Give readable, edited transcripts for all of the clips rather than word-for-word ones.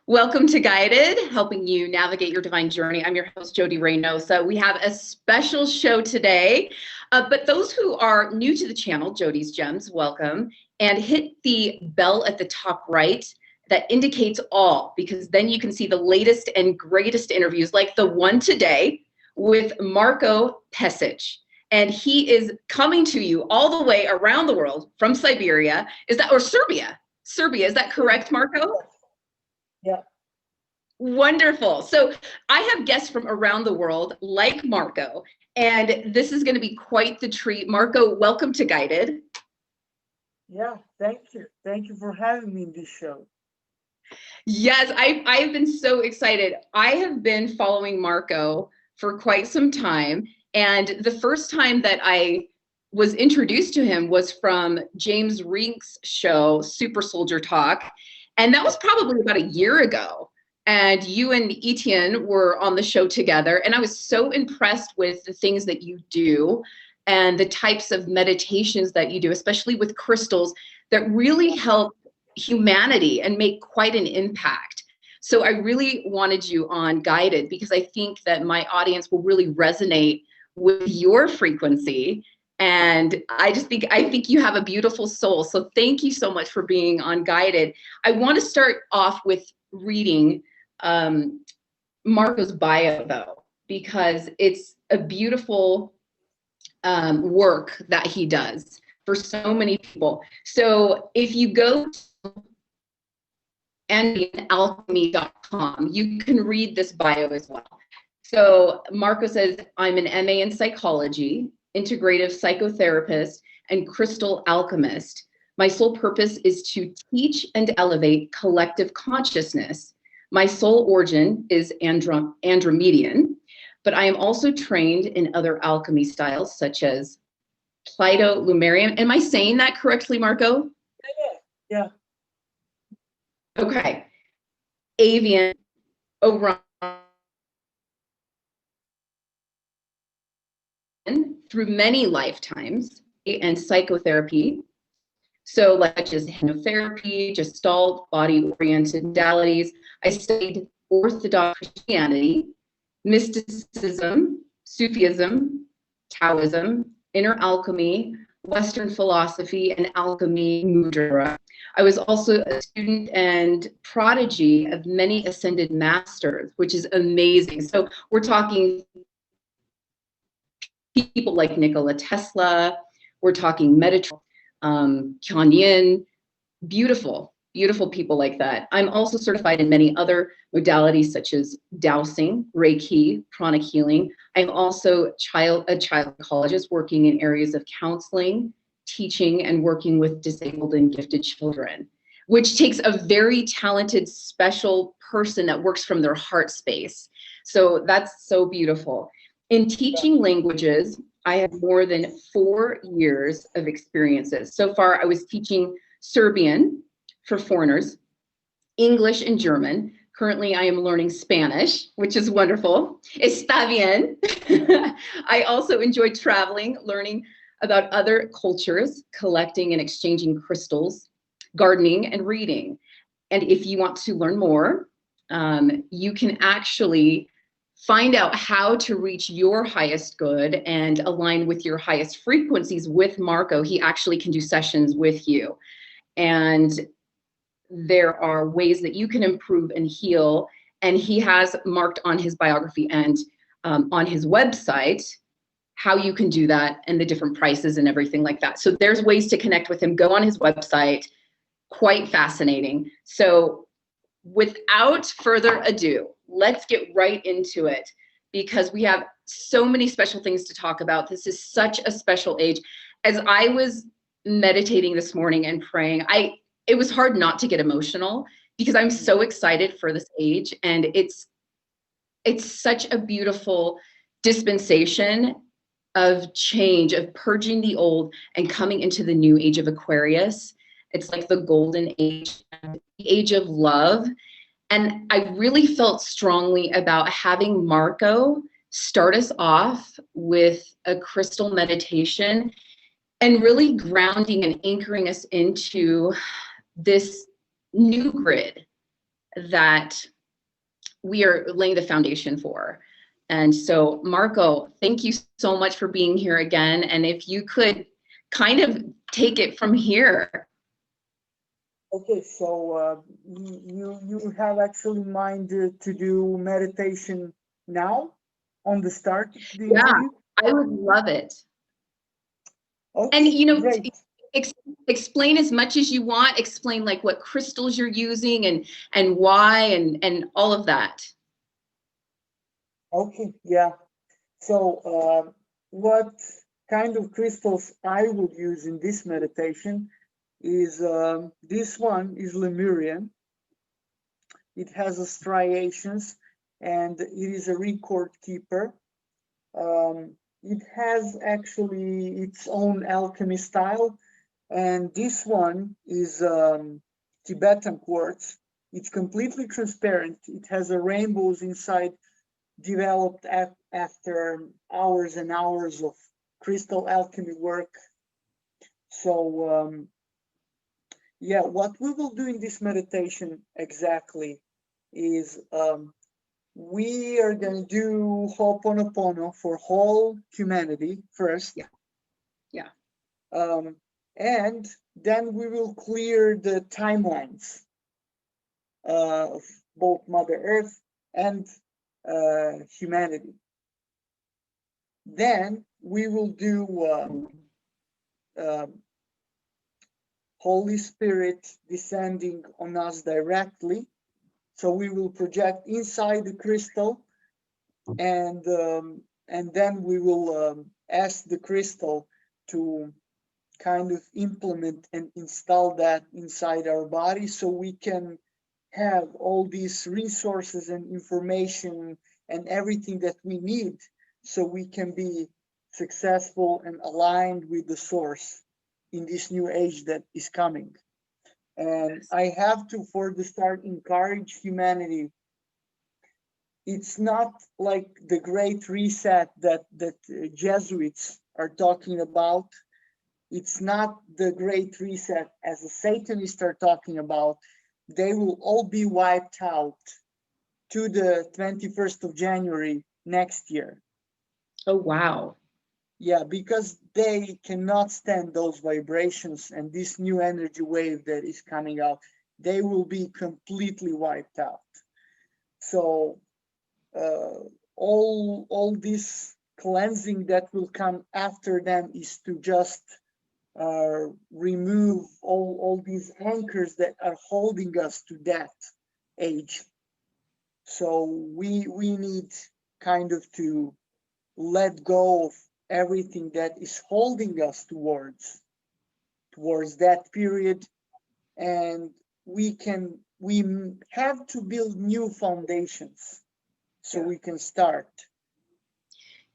Welcome to Guided, helping you navigate your divine journey. I'm your host, Jodi Reynosa. We have a special show today, but those who are new to the channel, Jodi's Gems, welcome, and hit the bell at the top right that indicates all, because then you can see the latest and greatest interviews like the one today with Marko Pesic. And he is coming to you all the way around the world from Siberia, or Serbia? Serbia, is that correct, Marko? Yeah. Wonderful. So I have guests from around the world like Marko, and this is going to be quite the treat. Marko, welcome to Guided. Yeah, thank you. Thank you for having me in this show. Yes, I've been so excited. I have been following Marko for quite some time, and the first time that I was introduced to him was from James Rink's show, Super Soldier Talk, and that was probably about a year ago. And you and Etienne were on the show together, and I was so impressed with the things that you do and the types of meditations that you do, especially with crystals, that really help humanity and make quite an impact. So I really wanted you on Guided because I think that my audience will really resonate with your frequency. And I think you have a beautiful soul. So thank you so much for being on Guided. I want to start off with reading Marko's bio, though, because it's a beautiful work that he does for so many people. So if you go to alchemy.com, you can read this bio as well. So Marko says, I'm an MA in psychology, integrative psychotherapist, and crystal alchemist. My sole purpose is to teach and elevate collective consciousness. My soul origin is Andromedian, but I am also trained in other alchemy styles such as Pleido-Lemurian. Am I saying that correctly, Marko? Yeah. Okay. Avian, Orion, through many lifetimes, and psychotherapy. So like just hypnotherapy, Gestalt, body-oriented modalities. I studied Orthodox Christianity, mysticism, Sufism, Taoism, inner alchemy, Western philosophy, and alchemy mudra. I was also a student and prodigy of many ascended masters, which is amazing. So we're talking people like Nikola Tesla, we're talking Metaphorical, Kanyan, beautiful people like that. I'm also certified in many other modalities such as dowsing, Reiki, pranic healing. I'm also a child psychologist working in areas of counseling, teaching, and working with disabled and gifted children, which takes a very talented, special person that works from their heart space. So that's so beautiful. In teaching languages, I have more than 4 years of experiences. So far, I was teaching Serbian for foreigners, English and German. Currently, I am learning Spanish, which is wonderful. Está bien. I also enjoy traveling, learning about other cultures, collecting and exchanging crystals, gardening, and reading. And if you want to learn more, you can actually find out how to reach your highest good and align with your highest frequencies with Marko. He actually can do sessions with you. And there are ways that you can improve and heal. And he has marked on his biography and on his website how you can do that and the different prices and everything like that. So there's ways to connect with him. Go on his website. Quite fascinating. So without further ado, let's get right into it because we have so many special things to talk about. This is such a special age. As I was meditating this morning and praying, it was hard not to get emotional because I'm so excited for this age, and it's such a beautiful dispensation of change, of purging the old and coming into the new age of Aquarius. It's like the golden age, the age of love. And I really felt strongly about having Marko start us off with a crystal meditation and really grounding and anchoring us into this new grid that we are laying the foundation for. And so, Marko, thank you so much for being here again. And if you could kind of take it from here. Okay, so you have actually in mind to do meditation now on the start of the interview? I would love it. Okay, and you know, great. Explain as much as you want. Explain like what crystals you're using and why and all of that. Okay, yeah. So what kind of crystals I would use in this meditation is this one is Lemurian. It has a striations and it is a record keeper. It has actually its own alchemy style, and this one is Tibetan quartz. It's completely transparent. It has a rainbows inside, developed after hours and hours of crystal alchemy work. So yeah, what we will do in this meditation exactly is we are going to do Ho'oponopono for whole humanity first. Yeah. And then we will clear the timelines of both Mother Earth and humanity. Then we will do Holy Spirit descending on us directly. So we will project inside the crystal, and then we will ask the crystal to kind of implement and install that inside our body, so we can have all these resources and information and everything that we need, so we can be successful and aligned with the source in this new age that is coming. And I have to, for the start, encourage humanity. It's not like the great reset that Jesuits are talking about. It's not the great reset as the Satanists are talking about. They will all be wiped out to the 21st of January next year. Oh, wow. Yeah, because they cannot stand those vibrations and this new energy wave that is coming out. They will be completely wiped out. So all this cleansing that will come after them is to just remove all these anchors that are holding us to that age. So we need kind of to let go of everything that is holding us towards that period, and we have to build new foundations so we can start.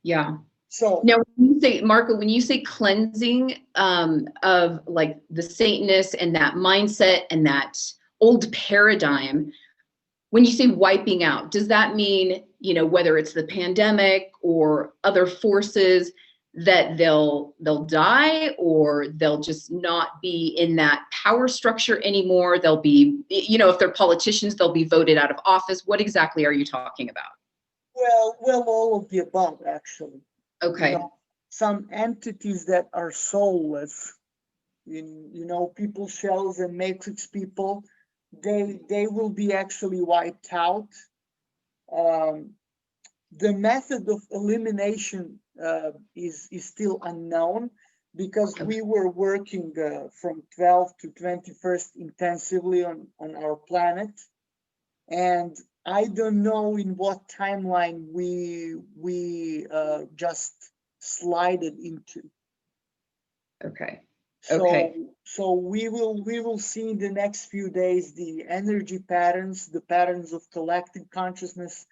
Yeah. So now, when you say, Marko, when you say cleansing of like the Satanists and that mindset and that old paradigm, when you say wiping out, does that mean, you know, whether it's the pandemic or other forces, that they'll die, or they'll just not be in that power structure anymore? They'll be, you know, if they're politicians, they'll be voted out of office. What exactly are you talking about? Well, all of the above, actually. Okay. You know, some entities that are soulless, you know, people shells and matrix people, they will be actually wiped out. The method of elimination is still unknown, because we were working from 12th to 21st intensively on our planet, and I don't know in what timeline we just slided into. Okay. So we will see in the next few days the energy patterns, the patterns of collective consciousness,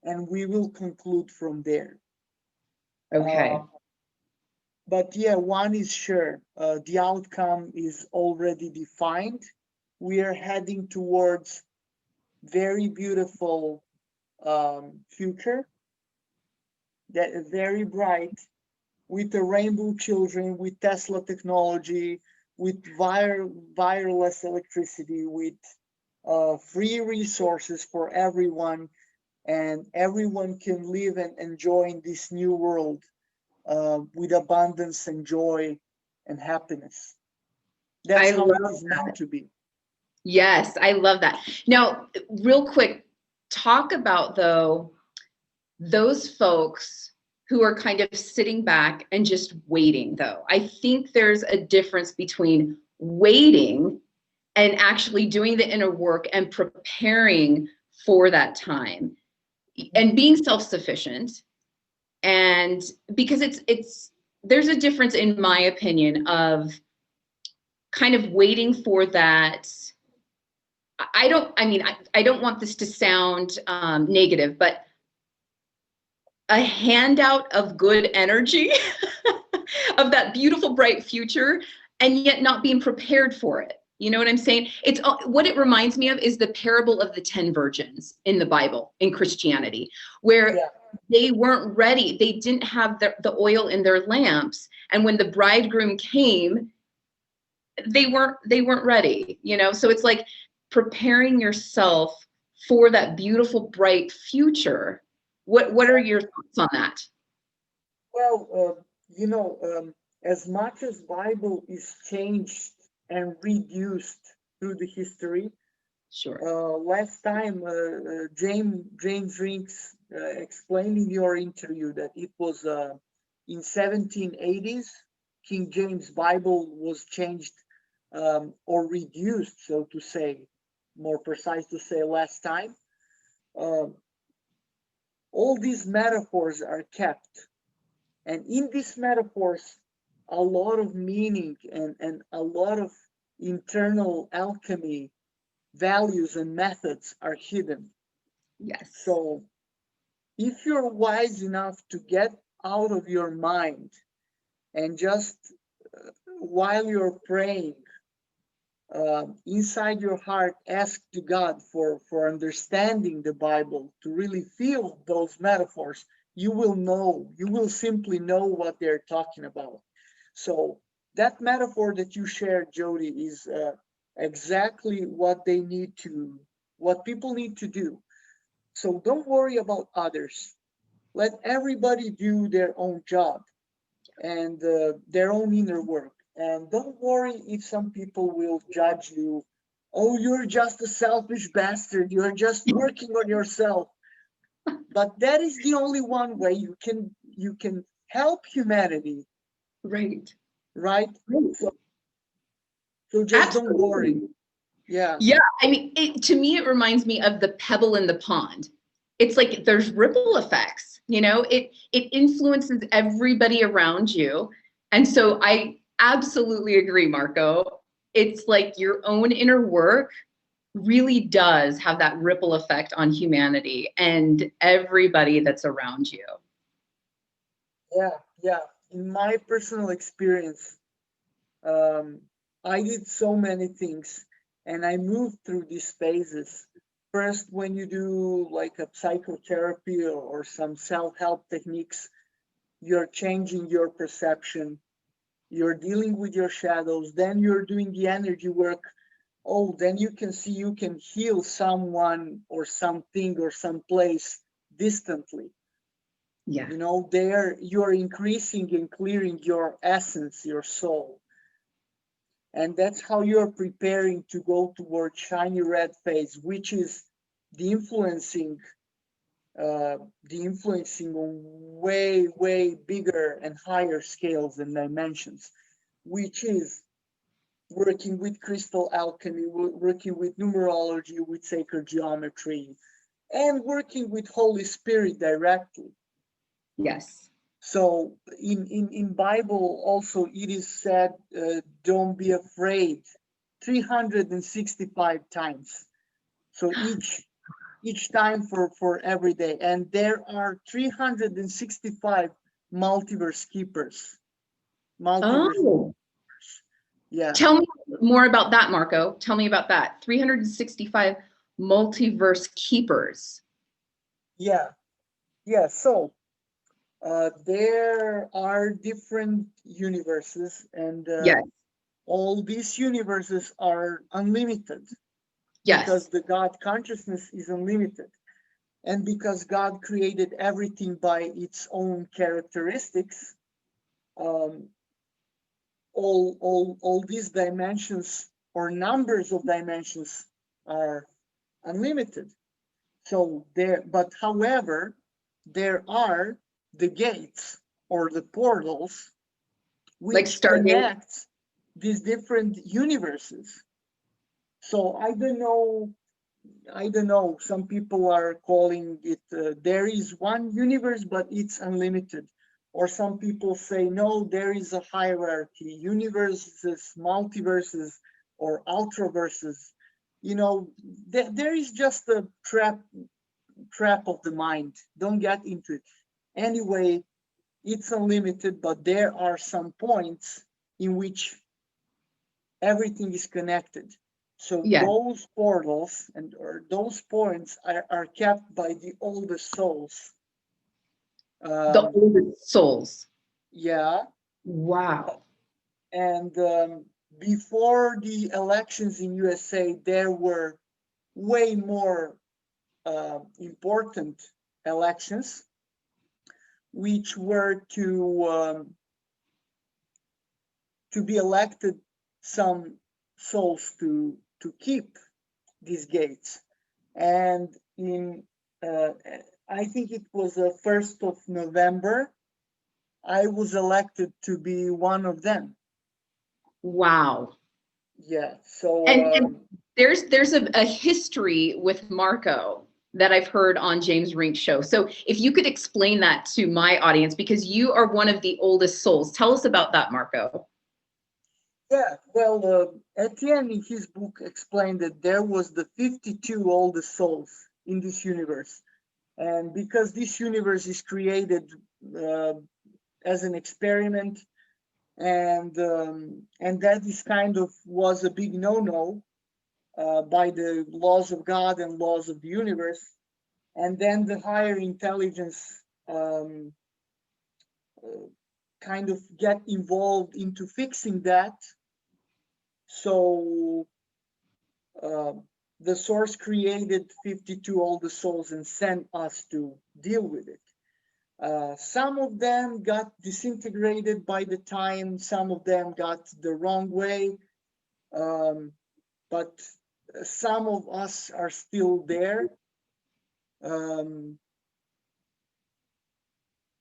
and we will conclude from there. Okay. But yeah, one is sure, the outcome is already defined. We are heading towards very beautiful future, that is very bright, with the rainbow children, with Tesla technology, with wireless electricity, with free resources for everyone, and everyone can live and enjoy in this new world with abundance and joy and happiness. That's I how love it is meant that. to be. Yes, I love that. Now, real quick, talk about, though, those folks who are kind of sitting back and just waiting, though. I think there's a difference between waiting and actually doing the inner work and preparing for that time and being self-sufficient. And because there's a difference, in my opinion, of kind of waiting for that. I don't want this to sound negative, but a handout of good energy of that beautiful, bright future, and yet not being prepared for it. You know what I'm saying? It's what it reminds me of is the parable of the 10 virgins in the Bible, in Christianity, where they weren't ready. They didn't have the oil in their lamps. And when the bridegroom came, they weren't ready, you know? So it's like preparing yourself for that beautiful, bright future. What are your thoughts on that? Well, as much as Bible is changed and reduced through the history, sure. Last time James Rinks explained in your interview that it was in 1780s, King James Bible was changed or reduced, so to say, more precise to say last time. All these metaphors are kept. And in these metaphors, a lot of meaning and a lot of internal alchemy values and methods are hidden. Yes. So if you're wise enough to get out of your mind and just while you're praying, inside your heart, ask to God for understanding the Bible, to really feel those metaphors, you will simply know what they're talking about. So that metaphor that you shared, Jodi, is exactly what people need to do. So don't worry about others. Let everybody do their own job and their own inner work. And don't worry if some people will judge you. Oh, you're just a selfish bastard. You're just working on yourself. But that is the only one way you can help humanity. Right. Right? So just Absolutely. don't worry. Yeah. Yeah. I mean, to me, it reminds me of the pebble in the pond. It's like there's ripple effects, you know, it influences everybody around you. And so I absolutely agree, Marko. It's like your own inner work really does have that ripple effect on humanity and everybody that's around you. Yeah. In my personal experience, I did so many things and I moved through these phases. First, when you do like a psychotherapy or some self-help techniques, you're changing your perception, you're dealing with your shadows, then you're doing the energy work. Oh, then you can see you can heal someone or something or some place distantly. Yeah. You know, there you're increasing and clearing your essence, your soul. And that's how you're preparing to go toward shiny red phase, which is the influencing on way bigger and higher scales and dimensions, which is working with crystal alchemy, working with numerology, with sacred geometry, and working with Holy Spirit directly. Yes. So in Bible also it is said, don't be afraid 365 times. So each time for every day. And there are 365 multiverse keepers. Oh. Yeah. Tell me more about that, Marko. Tell me about that. 365 multiverse keepers. Yeah. So there are different universes, and Yes. all these universes are unlimited. because Yes. the God consciousness is unlimited. And because God created everything by its own characteristics, um, all these dimensions or numbers of dimensions are unlimited. So there, but however, there are the gates or the portals Like which Stargate. connect these different universes. So I don't know. Some people are calling it there is one universe, but it's unlimited. Or some people say no, there is a hierarchy, universes, multiverses, or ultraverses. You know, there is just a trap of the mind. Don't get into it. Anyway, it's unlimited, but there are some points in which everything is connected. So Yeah. those portals and or those points are kept by the oldest souls. The Um, oldest souls. yeah, Wow. and before the elections in USA, there were way more important elections, which were to be elected some souls to keep these gates. And in I think it was the 1st of November, I was elected to be one of them. Wow. Yeah. So And there's a history with Marko that I've heard on James Rink's show. So if you could explain that to my audience, because you are one of the oldest souls. Tell us about that, Marko. yeah, well, Etienne in his book explained that there was the 52 oldest souls in this universe, and because this universe is created uh, as an experiment, and that is kind of was a big no-no by the laws of God and laws of the universe. And then the higher intelligence uh, kind of get involved into fixing that. So uh, the source created 52 older souls and sent us to deal with it. Some of them got disintegrated by the time, some of them got the wrong way, but some of us are still there. Um,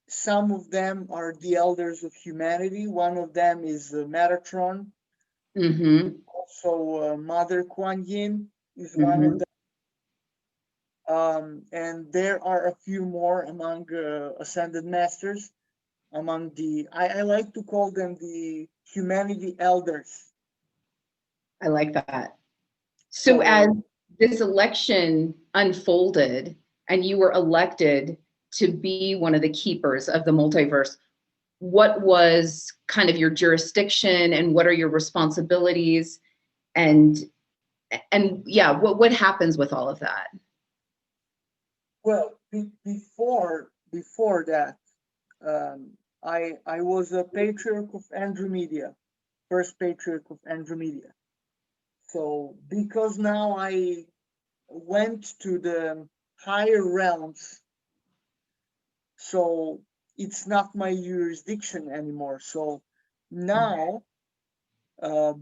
some of them are the elders of humanity. One of them is Metatron. Mm-hmm. Also, Mother Kuan Yin is one of Mm-hmm. them. And there are a few more among ascended masters, among I like to call them the humanity elders. I like that. So as So, this election unfolded and you were elected to be one of the keepers of the multiverse, what was kind of your jurisdiction and what are your responsibilities? And yeah, what happens with all of that? well, before that, I was a patriarch of Andromeda, first patriarch of Andromeda. So because now I went to the higher realms, so it's not my jurisdiction anymore. So now,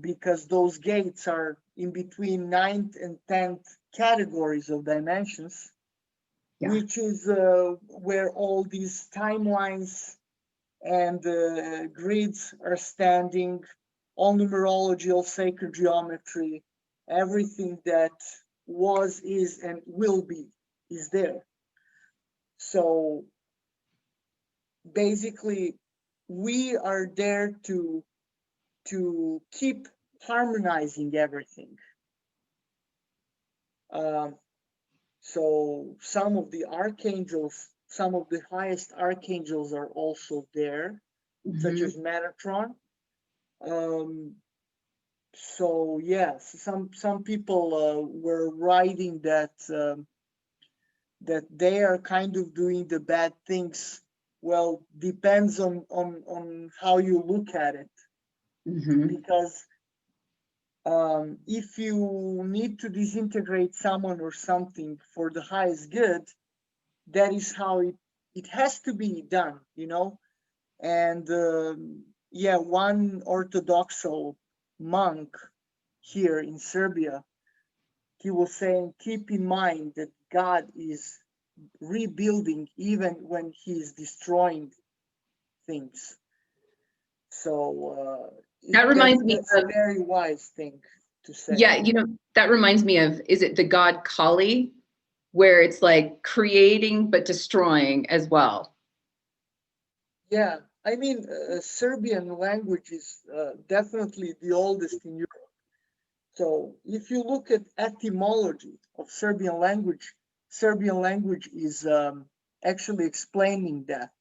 because those gates are in between 9th and 10th categories of dimensions, Yeah. which is where all these timelines and grids are standing, all numerology, all sacred geometry, everything that was, is, and will be is there. So basically, we are there to keep harmonizing everything. Um, so some of the archangels, some of the highest archangels are also there, such Mm-hmm. as Metatron. Um, so yes, some people were writing that they are kind of doing the bad things. Well, depends on how you look at it, Mm-hmm. because If you need to disintegrate someone or something for the highest good, that is how it has to be done, you know. And yeah, one Orthodox monk here in Serbia, he was saying, keep in mind that God is rebuilding even when he is destroying things. So That reminds me that's of, a very wise thing to say. yeah, you know, that reminds me of, is it the god Kali, where it's like creating but destroying as well? Yeah, I mean, Serbian language is definitely the oldest in Europe. So if you look at etymology of Serbian language is actually explaining that.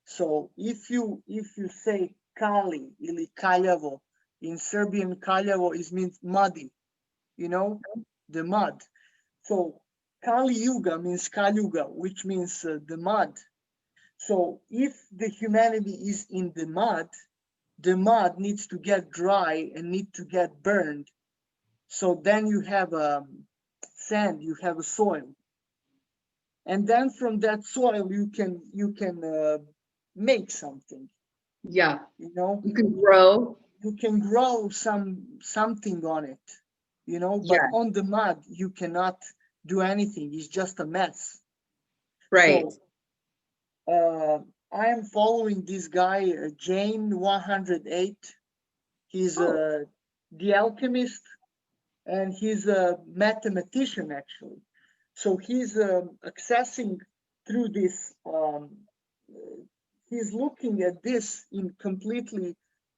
So if you say Kali ili Kaljavo, in Serbian Kaljavo means muddy, you know, the mud. So Kali Yuga means Kaljuga, which means the mud. So if the humanity is in the mud needs to get dry and need to get burned. So then you have sand, you have a soil, and then from that soil you can make something. Yeah, You know, you can grow. you can grow something on it. You know, but Yeah, on the mud you cannot do anything. It's just a mess. right. So I am following this guy, Jane 108. He's the alchemist, and he's a mathematician actually. So he's accessing through this. He's looking at this in completely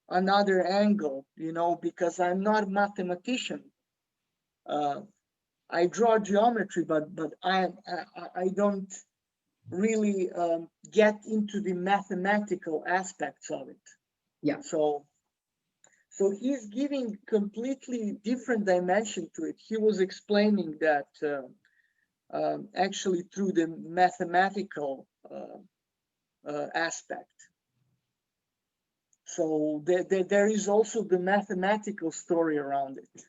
another angle, you know, because I'm not a mathematician. I draw geometry, but I don't really get into the mathematical aspects of it. Yeah. So he's giving completely different dimension to it. He was explaining that actually through the mathematical aspect. So there is also the mathematical story around it.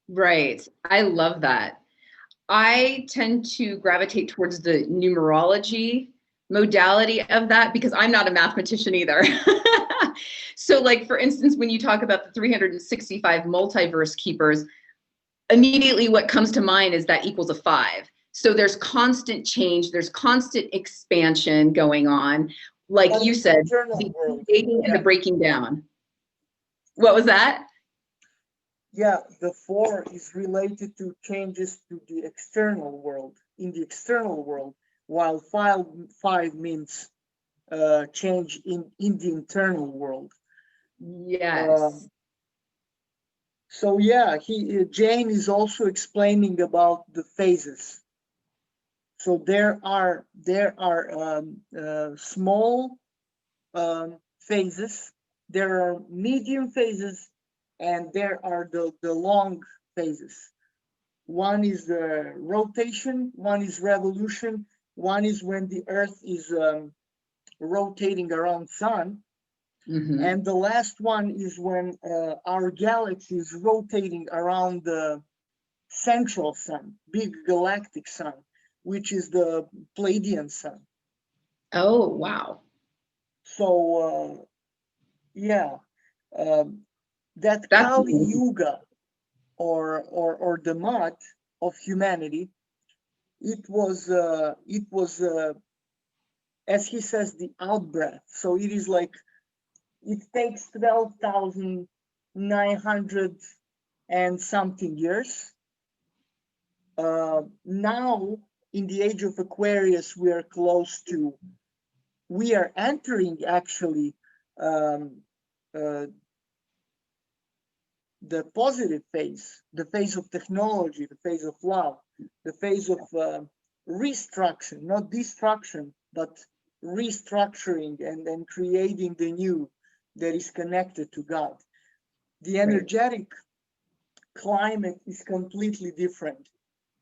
Right. I love that. I tend to gravitate towards the numerology modality of that because I'm not a mathematician either. So like, for instance, when you talk about the 365 multiverse keepers, immediately what comes to mind is that equals a 5. So there's constant change, there's constant expansion going on. Like you said, the creating and the breaking down. What was that? Yeah, the 4 is related to changes to the external world, in the external world, while 5 means change in the internal world. Yes. So yeah, Jane is also explaining about the phases. So there are small phases, there are medium phases, and there are the long phases. One is the rotation, one is revolution, one is when the Earth is rotating around sun, and the last one is when our galaxy is rotating around the central sun, big galactic sun, which is the Pleiadian sun. Oh, wow. So yeah, that Kali Yuga or the mud of humanity, it was as he says, the outbreath. So it is like it takes 12,900 and something years. Now in the age of Aquarius, we are entering actually the positive phase, the phase of technology, the phase of love, the phase of restructuring, not destruction, but restructuring and creating the new that is connected to God. The energetic climate is completely different.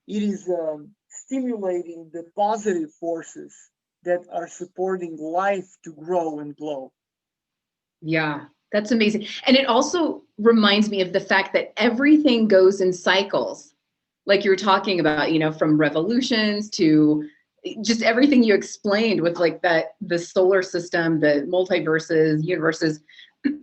It is stimulating the positive forces that are supporting life to grow and glow. Yeah. That's amazing. And it also reminds me of the fact that everything goes in cycles. Like you were talking about, from revolutions to just everything you explained with like that, the solar system, the multiverses, universes.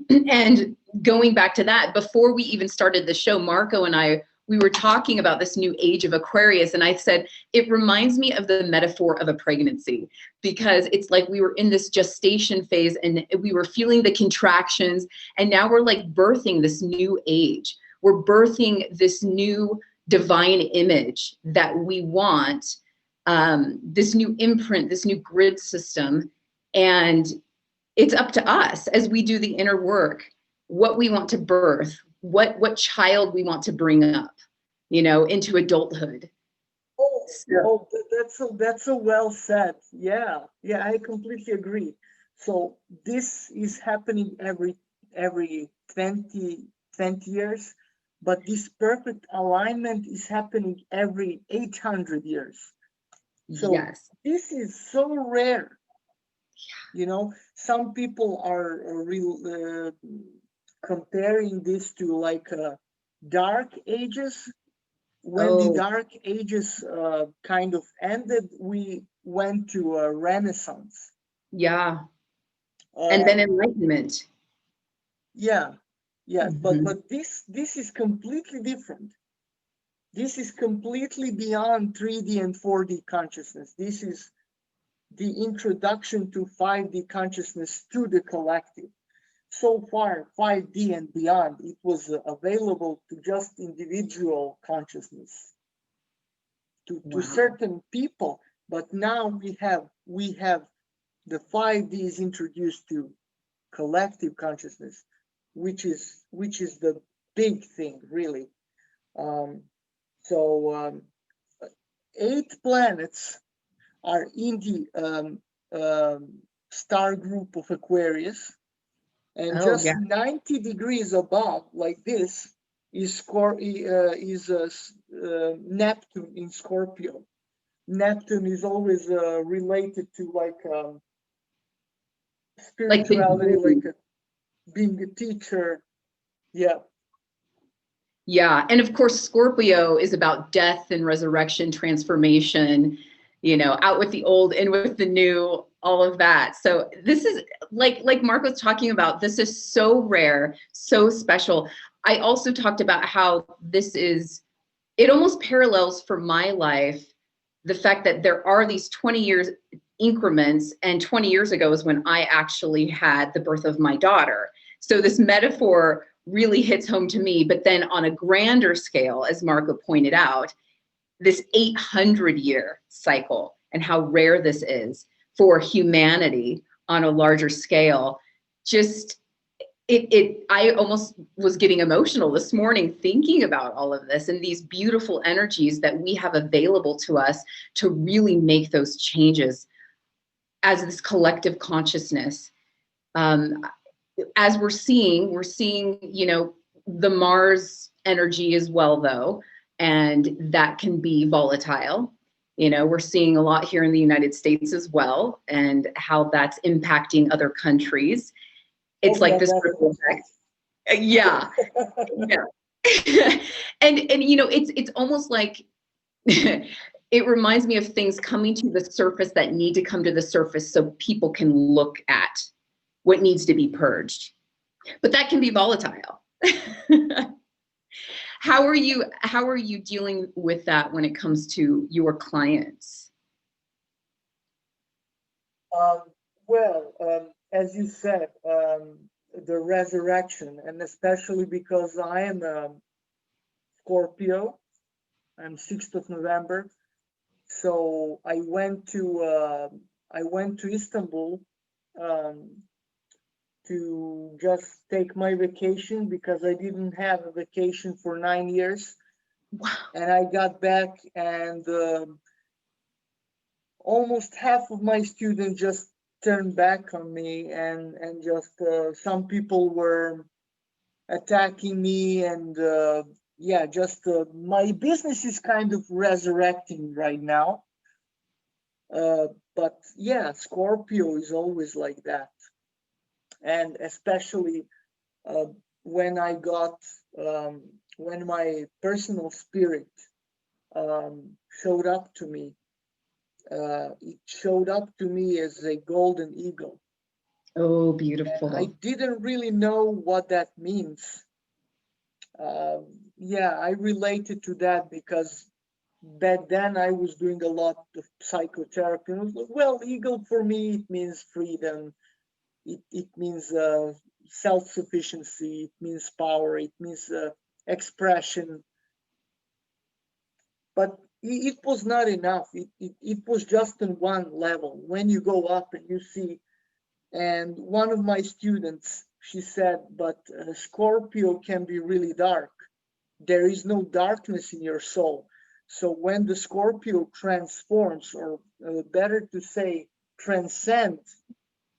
And going back to that, before we even started the show, Marko and I, we were talking about this new age of Aquarius. And I said, it reminds me of the metaphor of a pregnancy, because it's like we were in this gestation phase and we were feeling the contractions. And now we're like birthing this new age. We're birthing this new divine image that we want, this new imprint, this new grid system. And it's up to us as we do the inner work, what we want to birth, what child we want to bring up, into adulthood. That's so well said. Yeah, I completely agree. So this is happening every 20 years, but this perfect alignment is happening every 800 years. So yes. This is so rare. Some people are comparing this to like dark ages. When the dark ages kind of ended, we went to a renaissance. Yeah. And then enlightenment. Yeah. Mm-hmm. But this is completely different. This is completely beyond 3D and 4D consciousness. This is the introduction to 5D consciousness to the collective. So far, 5D and beyond, it was available to just individual consciousness, to certain people. But now we have the 5D is introduced to collective consciousness, which is the big thing, really. 8 planets are in the star group of Aquarius, and 90 degrees above, like this, is Neptune in Scorpio. Neptune is always related to spirituality, being a teacher. Yeah, and of course, Scorpio is about death and resurrection, transformation, out with the old, in with the new, all of that. So this is like Marko's talking about, this is so rare, so special. I also talked about how it almost parallels for my life, the fact that there are these 20 years increments, and 20 years ago is when I actually had the birth of my daughter. So this metaphor really hits home to me, but then on a grander scale, as Marko pointed out, this 800-year cycle and how rare this is for humanity on a larger scale. Just I almost was getting emotional this morning thinking about all of this and these beautiful energies that we have available to us to really make those changes as this collective consciousness. As we're seeing, the Mars energy as well, though, and that can be volatile. We're seeing a lot here in the United States as well, and how that's impacting other countries. It's this ripple effect. Yeah. And it's almost like it reminds me of things coming to the surface that need to come to the surface so people can look at what needs to be purged. But that can be volatile. How are you dealing with that when it comes to your clients? As you said, the resurrection, and especially because I am a Scorpio, I'm 6th of November. So I went to Istanbul to just take my vacation, because I didn't have a vacation for 9 years. Wow. And I got back, and almost half of my students just turned back on me, and just some people were attacking me, and my business is kind of resurrecting right now. But yeah, Scorpio is always like that. And especially when I got, when my personal spirit showed up to me, it showed up to me as a golden eagle. Oh, And beautiful. I didn't really know what that means. Yeah, I related to that because back then I was doing a lot of psychotherapy. And I was like, well, eagle for me, it means freedom. It means self-sufficiency. It means power. It means expression. But it was not enough. It was just on one level. When you go up and you see, and one of my students, she said, but Scorpio can be really dark. There is no darkness in your soul. So when the Scorpio transforms, or better to say, transcends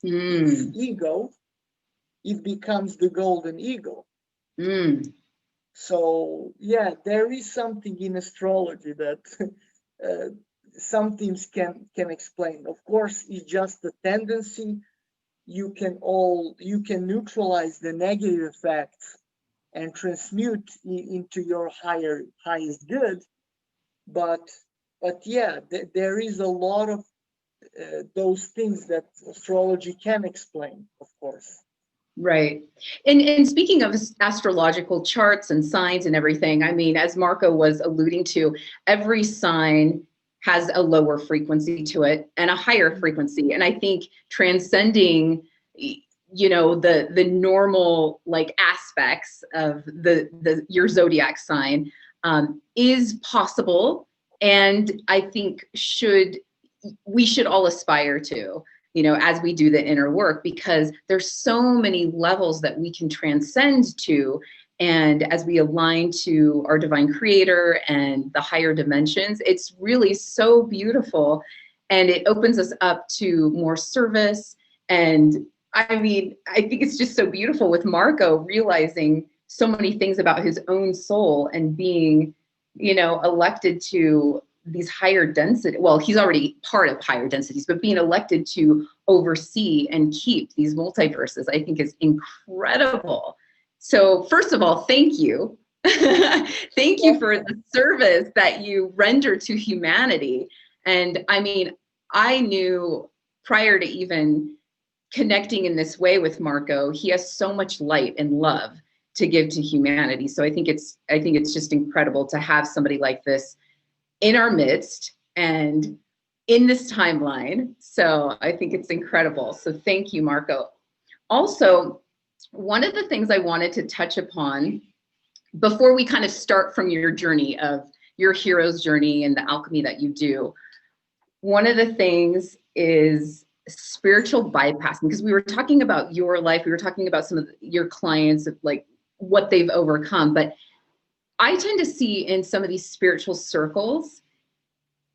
its ego, it becomes the golden eagle. So yeah, there is something in astrology that some things can explain. Of course, it's just a tendency. You can neutralize the negative effects and transmute into your highest good. But yeah, there is a lot of those things that astrology can explain, of course. Right. And speaking of astrological charts and signs and everything, I mean, as Marko was alluding to, every sign has a lower frequency to it and a higher frequency. And I think transcending, you know, the normal like aspects of your zodiac sign is possible. And I think we should all aspire to, you know, as we do the inner work, because there's so many levels that we can transcend to. And as we align to our divine creator and the higher dimensions, it's really so beautiful. And it opens us up to more service. And I mean, I think it's just so beautiful with Marko realizing so many things about his own soul and being, you know, elected to these higher density, well, he's already part of higher densities, but being elected to oversee and keep these multiverses, I think is incredible. So first of all, thank you. Thank you for the service that you render to humanity. And I mean, I knew prior to even connecting in this way with Marko, he has so much light and love to give to humanity. So I think it's just incredible to have somebody like this in our midst and in this timeline. So I think it's incredible. So thank you, Marko. Also, one of the things I wanted to touch upon before we kind of start from your journey of your hero's journey and the alchemy that you do, one of the things is spiritual bypassing, because we were talking about your life, we were talking about some of your clients, like what they've overcome, but I tend to see in some of these spiritual circles,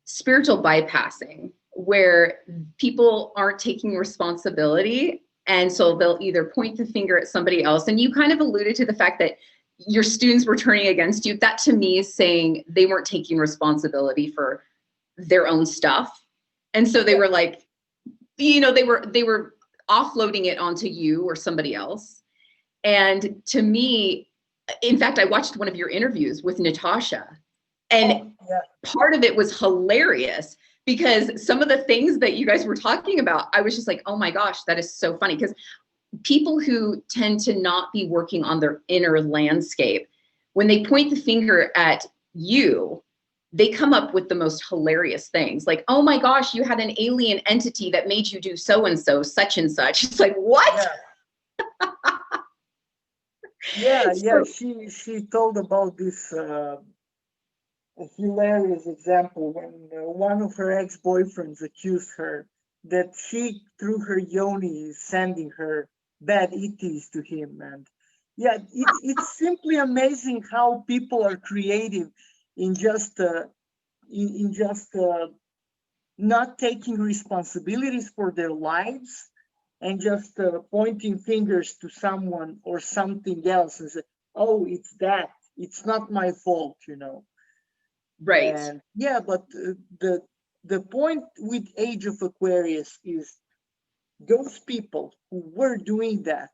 spiritual bypassing, where people aren't taking responsibility. And so they'll either point the finger at somebody else. And you kind of alluded to the fact that your students were turning against you. That to me is saying they weren't taking responsibility for their own stuff. And so they were like, you know, they were offloading it onto you or somebody else. And to me, in fact, I watched one of your interviews with Natasha, and part of it was hilarious because some of the things that you guys were talking about, I was just like, oh my gosh, that is so funny. Because people who tend to not be working on their inner landscape, when they point the finger at you, they come up with the most hilarious things. Like, oh my gosh, you had an alien entity that made you do so-and-so, such and such. It's like, what? Yeah, she told about this hilarious example when one of her ex-boyfriends accused her that she, through her yoni, is sending her bad ETs to him. And yeah, it's simply amazing how people are creative in just not taking responsibilities for their lives and just pointing fingers to someone or something else and say, oh, it's that, it's not my fault, you know. Right. And yeah, but the point with Age of Aquarius is those people who were doing that,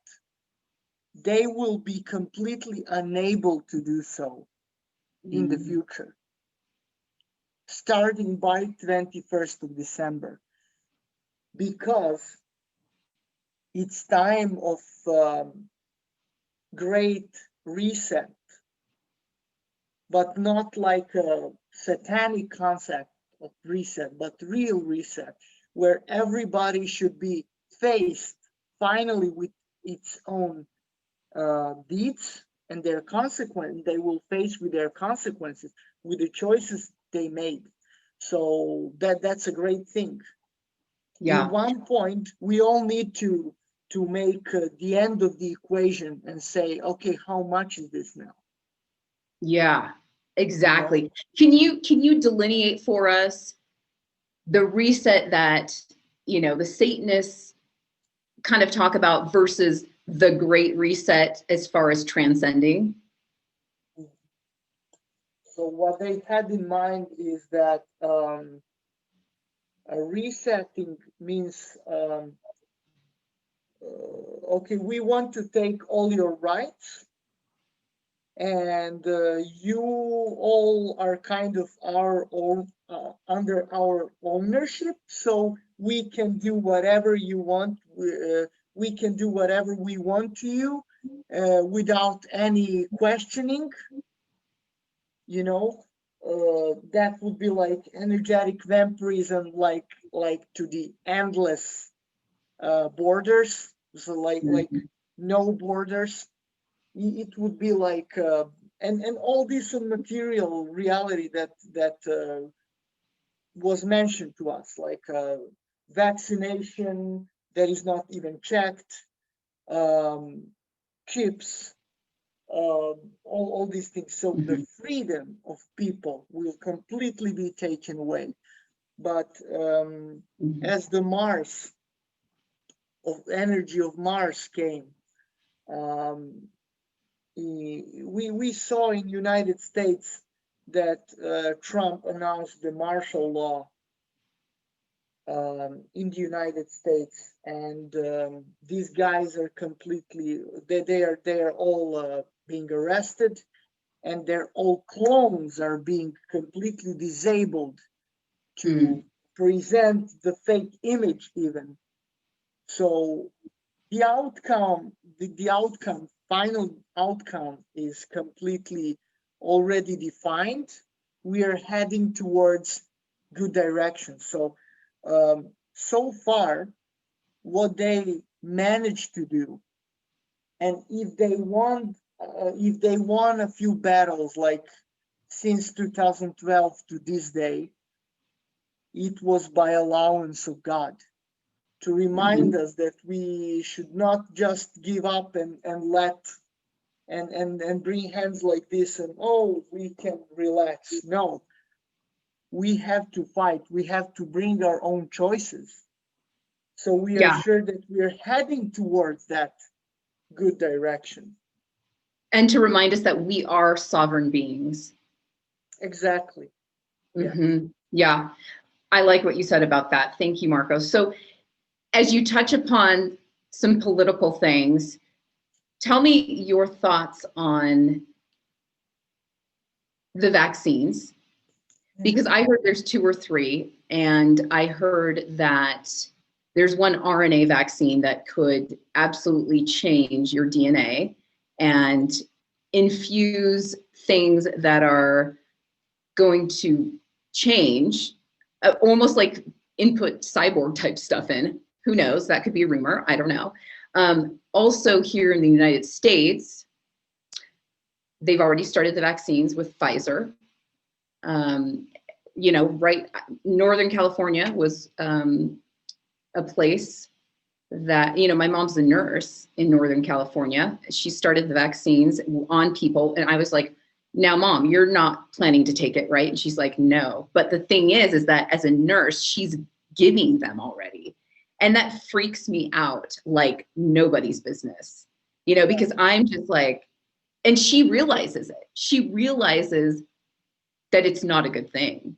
they will be completely unable to do so in the future, starting by 21st of December, because it's time of great reset, but not like a satanic concept of reset, but real reset, where everybody should be faced finally with its own deeds and their consequence. They will face with their consequences, with the choices they made. So that's a great thing. Yeah. At one point, we all need to make the end of the equation and say, okay, how much is this now? Yeah, exactly. Can you delineate for us the reset that, you know, the Satanists kind of talk about versus the Great Reset as far as transcending? So what they had in mind is that a resetting means, okay, we want to take all your rights, and you all are kind of our own, under our ownership, so we can do whatever you want. We can do whatever we want to you without any questioning. You know, that would be like energetic vampirism, like to the endless borders. So like no borders. It would be like and all this material reality that was mentioned to us, like vaccination that is not even checked, chips, all these things. So the freedom of people will completely be taken away. But as the Mars of energy of Mars came, we saw in United States that Trump announced the martial law in the United States, and these guys are completely they are all being arrested, and their all clones are being completely disabled to present the fake image even. So the outcome, final outcome is completely already defined. We are heading towards good direction. So, so far, what they managed to do, and if they won a few battles, like since 2012 to this day, it was by allowance of God, to remind us that we should not just give up and let and bring hands like this and we can relax. No, we have to fight. We have to bring our own choices. So we are sure that we are heading towards that good direction. And to remind us that we are sovereign beings. Exactly. Yeah, I like what you said about that. Thank you, Marko. So as you touch upon some political things, tell me your thoughts on the vaccines, because I heard there's 2 or 3, and I heard that there's one RNA vaccine that could absolutely change your DNA and infuse things that are going to change, almost like input cyborg type stuff in. Who knows? That could be a rumor. I don't know. Also here in the United States, they've already started the vaccines with Pfizer. You know, right, Northern California was a place that, you know, my mom's a nurse in Northern California. She started the vaccines on people, and I was like, now, Mom, you're not planning to take it, right? And she's like, no. But the thing is that as a nurse, she's giving them already. And that freaks me out like nobody's business, you know, because I'm just like, and she realizes it. She realizes that it's not a good thing.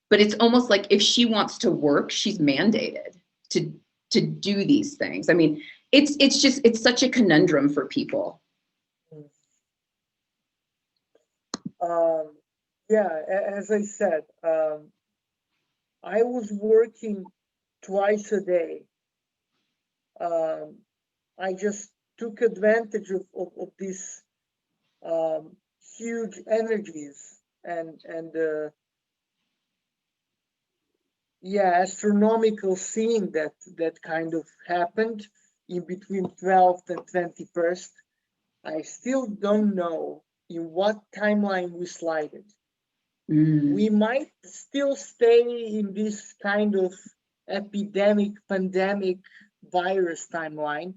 But it's almost like if she wants to work, she's mandated to do these things. I mean, it's such a conundrum for people. Yeah, as I said, I was working twice a day. I just took advantage of these huge energies and yeah, astronomical scene that kind of happened in between 12th and 21st. I still don't know in what timeline we slided. We might still stay in this kind of epidemic, pandemic, virus timeline,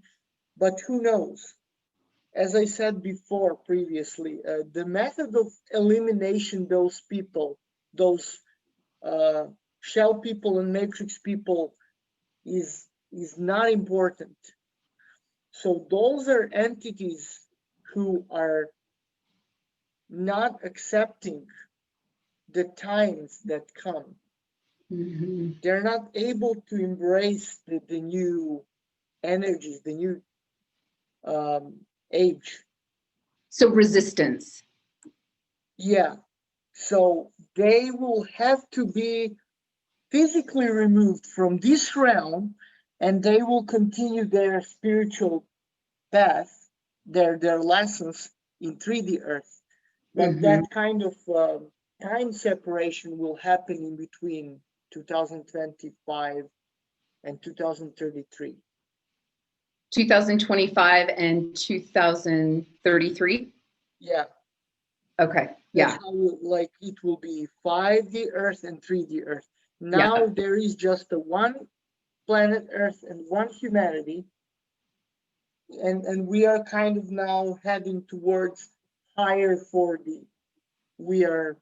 but who knows? As I said before previously, the method of elimination those people, those shell people and matrix people is not important. So those are entities who are not accepting the times that come. They're not able to embrace the new energies, the new age. So resistance. Yeah. So they will have to be physically removed from this realm, and they will continue their spiritual path, their lessons in 3D Earth. But that kind of time separation will happen in between 2025 and 2033. 2025 and 2033? Yeah. Okay. Yeah. That's how, like, it will be 5D Earth and 3D Earth. Now there is just the one planet Earth and one humanity. And we are kind of now heading towards higher 4D. We are,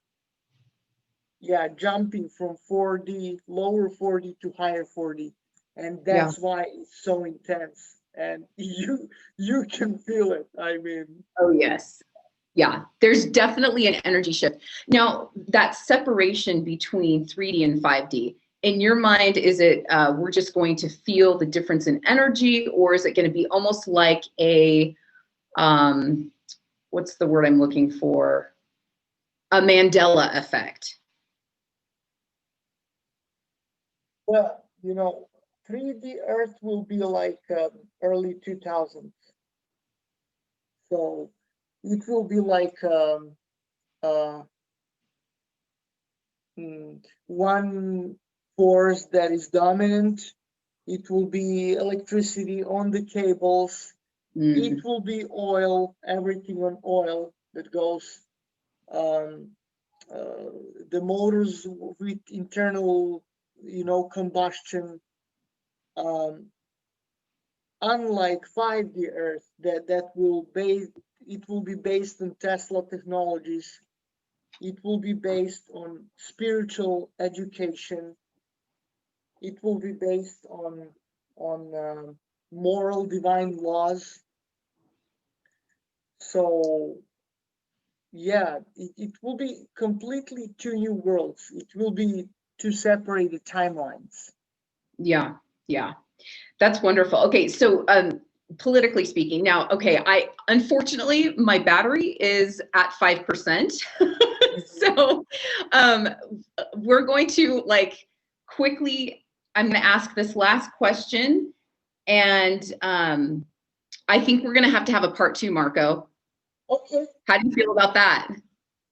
yeah, jumping from 4D, lower 4D to higher 4D. And that's why it's so intense. And you can feel it. I mean. Oh, yes. Yeah, there's definitely an energy shift. Now, that separation between 3D and 5D, in your mind, is it we're just going to feel the difference in energy, or is it going to be almost like a, what's the word I'm looking for? A Mandela effect? Well, 3D Earth will be like early 2000s. So it will be like one force that is dominant. It will be electricity on the cables. It will be oil, everything on oil that goes. The motors with internal, combustion. Unlike 5D Earth, that will be based on Tesla technologies. It will be based on spiritual education. It will be based on moral divine laws. So yeah, it will be completely two new worlds. It will be two separated timelines. Yeah, yeah. That's wonderful. Okay, so politically speaking, now, okay, unfortunately my battery is at 5%. So we're going to quickly, I'm going to ask this last question, and I think we're going to have a part 2, Marko. Okay. How do you feel about that?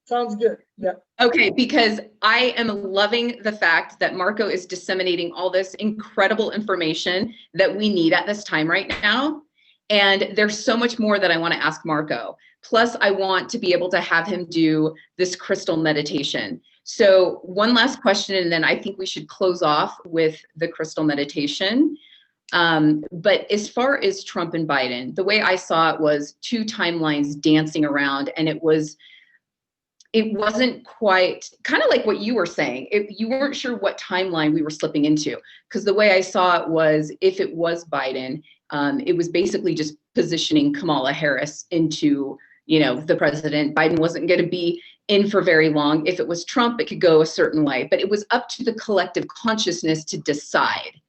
Sounds good. Yeah. Okay, because I am loving the fact that Marko is disseminating all this incredible information that we need at this time right now. And there's so much more that I want to ask Marko. Plus, I want to be able to have him do this crystal meditation. So one last question, and then I think we should close off with the crystal meditation. But as far as Trump and Biden, the way I saw it was two timelines dancing around, and it wasn't quite, kind of like what you were saying. You weren't sure what timeline we were slipping into, because the way I saw it was, if it was Biden, it was basically just positioning Kamala Harris into, the president. Biden wasn't going to be in for very long. If it was Trump, it could go a certain way, but it was up to the collective consciousness to decide.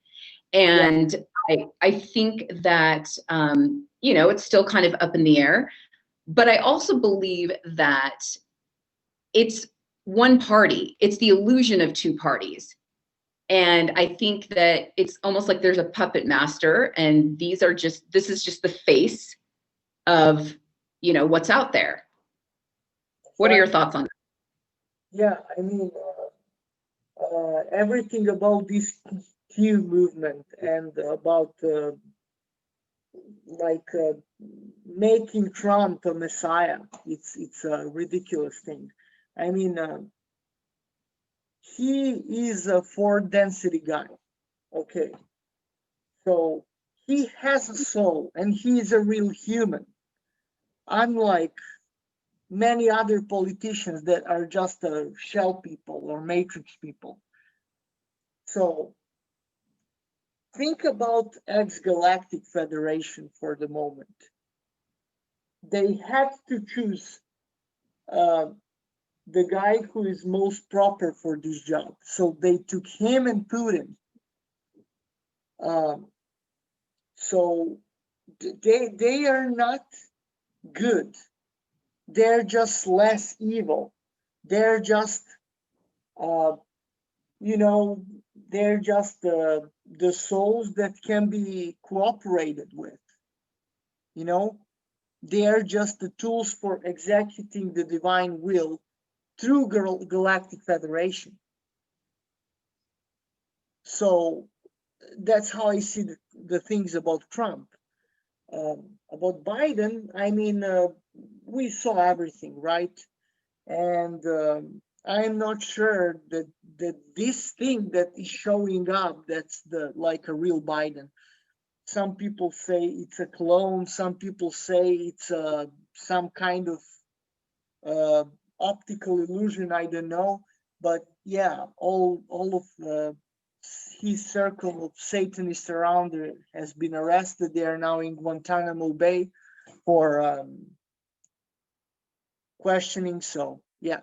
And I think that, you know, it's still kind of up in the air, but I also believe that it's one party. It's the illusion of two parties. And I think that it's almost like there's a puppet master, and this is just the face of, you know, what's out there. What are your thoughts on that? Yeah, I mean, everything about this Q movement and about making Trump a messiah, it's a ridiculous thing. I mean, he is a 4 density guy, okay? So he has a soul and he is a real human, unlike many other politicians that are just shell people or matrix people. So think about ex-galactic federation for the moment. They had to choose the guy who is most proper for this job. So they took him and put him. So they are not good. They're just less evil. They're just, you know, they're just the souls that can be cooperated with. You know, they are just the tools for executing the divine will through Galactic Federation. So that's how I see the things about Trump. About Biden, I mean, we saw everything, right? And I'm not sure that this thing that is showing up, that's like a real Biden. Some people say it's a clone. Some people say it's some kind of optical illusion. I don't know, but yeah, all of his circle of Satanists around has been arrested. They are now in Guantanamo Bay for questioning. So yeah,